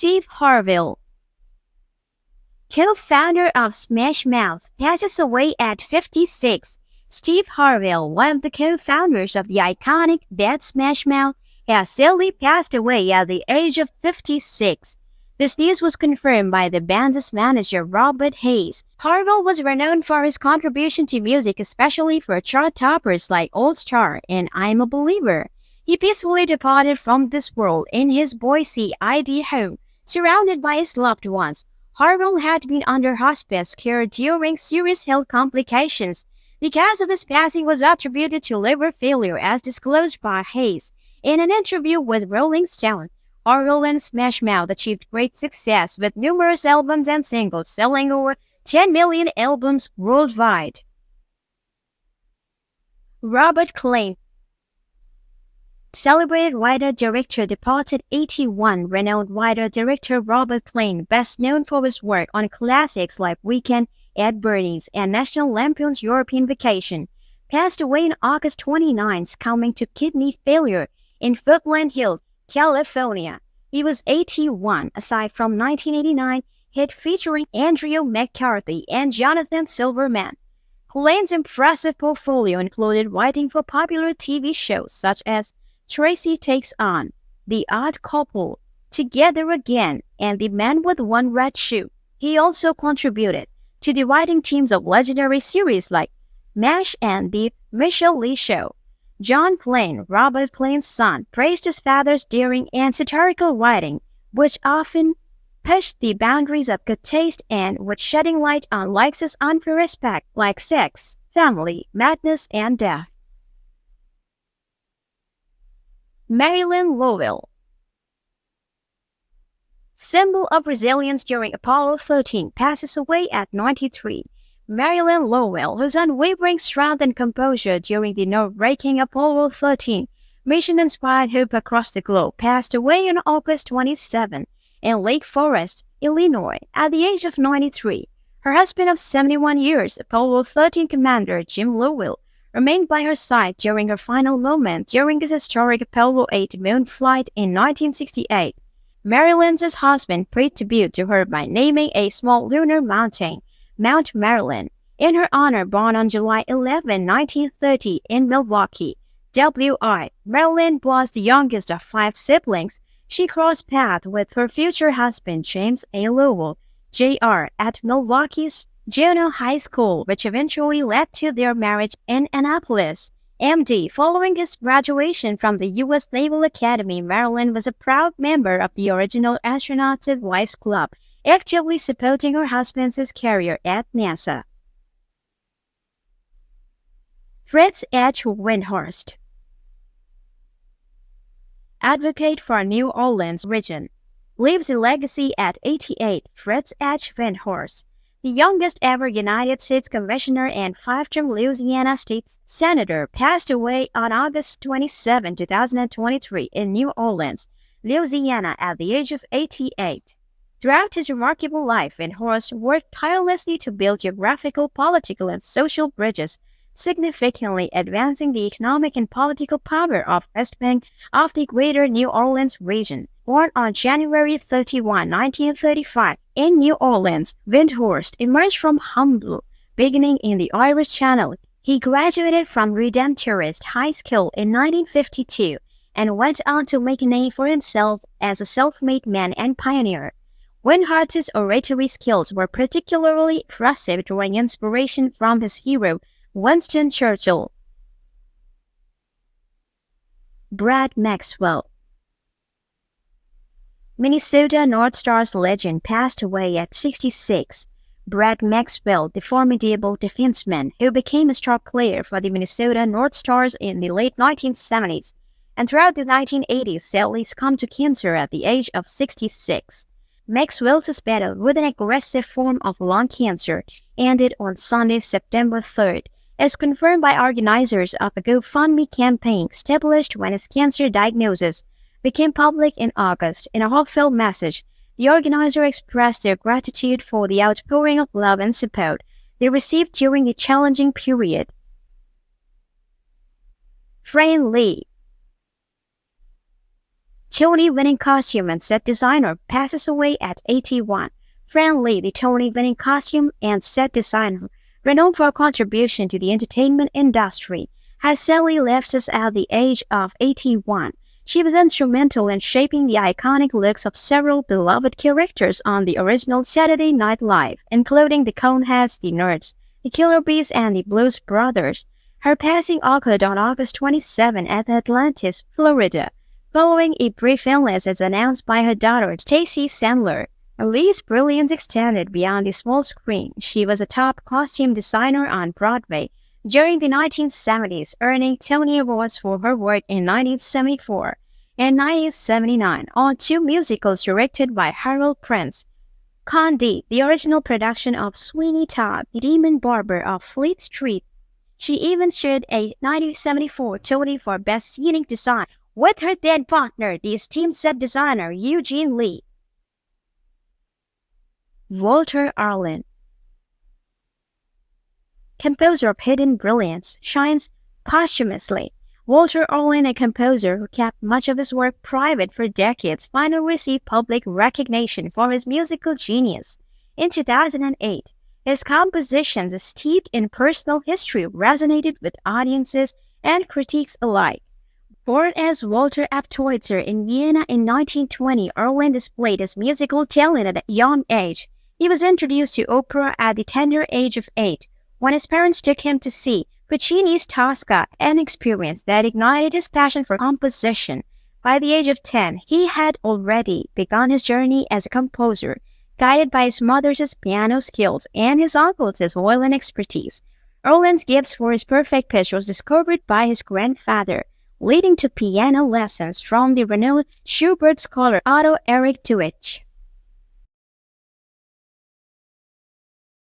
Steve Harville, co-founder of Smash Mouth, passes away at 56. Steve Harville, one of the co-founders of the iconic band Smash Mouth, has sadly passed away at the age of 56. This news was confirmed by the band's manager Robert Hayes. Harville was renowned for his contribution to music, especially for chart toppers like Old Star and I'm a Believer. He peacefully departed from this world in his Boise, Idaho home, surrounded by his loved ones. Harville had been under hospice care during serious health complications. The cause of his passing was attributed to liver failure, as disclosed by Hayes in an interview with Rolling Stone. Harville and Smash Mouth achieved great success with numerous albums and singles, selling over 10 million albums worldwide. Robert Klein, celebrated writer-director, departed 81. Renowned writer-director Robert Klein, best known for his work on classics like Weekend at Bernie's and National Lampoon's European Vacation, passed away on August 29, succumbing to kidney failure in Woodland Hills, California. He was 81. Aside from 1989 hit featuring Andrew McCarthy and Jonathan Silverman, Klein's impressive portfolio included writing for popular TV shows such as Tracy Takes On, The Odd Couple, Together Again, and The Man with One Red Shoe. He also contributed to the writing teams of legendary series like MASH and The Michelle Lee Show. John Klein, Robert Klein's son, praised his father's daring and satirical writing, which often pushed the boundaries of good taste and was shedding light on life's unfair aspects like sex, family, madness, and death. Marilyn Lowell, symbol of resilience during Apollo 13, passes away at 93. Marilyn Lowell, whose unwavering strength and composure during the nerve-wracking Apollo 13 mission inspired hope across the globe, passed away on August 27 in Lake Forest, Illinois, at the age of 93. Her husband of 71 years, Apollo 13 commander Jim Lowell, remained by her side during her final moment during his historic Apollo 8 moon flight in 1968. Marilyn's husband paid tribute to her by naming a small lunar mountain, Mount Marilyn, in her honor, born on July 11, 1930 in Milwaukee, WI. Marilyn was the youngest of 5 siblings. She crossed paths with her future husband, James A. Lowell, Jr., at Milwaukee's Juneau High School, which eventually led to their marriage in Annapolis, MD. Following his graduation from the U.S. Naval Academy, Marilyn was a proud member of the original Astronauts' Wives Club, actively supporting her husband's career at NASA. Fritz H. Windhorst, advocate for New Orleans region, leaves a legacy at 88. Fritz H. Windhorst, the youngest ever United States Commissioner and 5-term Louisiana State Senator, passed away on August 27, 2023 in New Orleans, Louisiana at the age of 88. Throughout his remarkable life, Windhorst worked tirelessly to build geographical, political, and social bridges, significantly advancing the economic and political power of West Bank of the Greater New Orleans region. Born on January 31, 1935, in New Orleans, Windhorst emerged from humble beginning in the Irish Channel. He graduated from Redemptorist High School in 1952 and went on to make a name for himself as a self-made man and pioneer. Windhorst's oratory skills were particularly impressive, drawing inspiration from his hero, Winston Churchill. Brad Maxwell, Minnesota North Stars legend, passed away at 66. Brad Maxwell, the formidable defenseman who became a star player for the Minnesota North Stars in the late 1970s and throughout the 1980s, sadly succumbed to cancer at the age of 66. Maxwell's battle with an aggressive form of lung cancer ended on Sunday, September 3rd, as confirmed by organizers of a GoFundMe campaign established when his cancer diagnosis became public in August. In a heartfelt message, the organizer expressed their gratitude for the outpouring of love and support they received during the challenging period. Fran Lee, Tony-winning costume and set designer, passes away at 81. Fran Lee, the Tony-winning costume and set designer, renowned for her contribution to the entertainment industry, has sadly left us at the age of 81. She was instrumental in shaping the iconic looks of several beloved characters on the original Saturday Night Live, including the Coneheads, the Nerds, the Killer Bees, and the Blues Brothers. Her passing occurred on August 27 at Atlantis, Florida, following a brief illness as announced by her daughter, Stacy Sandler. Lee's brilliance extended beyond the small screen. She was a top costume designer on Broadway during the 1970s, earning Tony Awards for her work in 1974 and 1979 on two musicals directed by Harold Prince. Candide, the original production of Sweeney Todd, the Demon Barber of Fleet Street. She even shared a 1974 Tony for Best Scenic Design with her then partner, the esteemed set designer Eugene Lee. Walter Arlen, composer of hidden brilliance, shines posthumously. Walter Arlen, a composer who kept much of his work private for decades, finally received public recognition for his musical genius. In 2008, his compositions, steeped in personal history, resonated with audiences and critics alike. Born as Walter Aptoitzer in Vienna in 1920, Arlen displayed his musical talent at a young age. He was introduced to opera at the tender age of 8, when his parents took him to see Puccini's Tosca, an experience that ignited his passion for composition. By the age of 10, he had already begun his journey as a composer, guided by his mother's piano skills and his uncle's violin expertise. Arlen's gifts for his perfect pitch was discovered by his grandfather, leading to piano lessons from the renowned Schubert scholar Otto Erich Deutsch.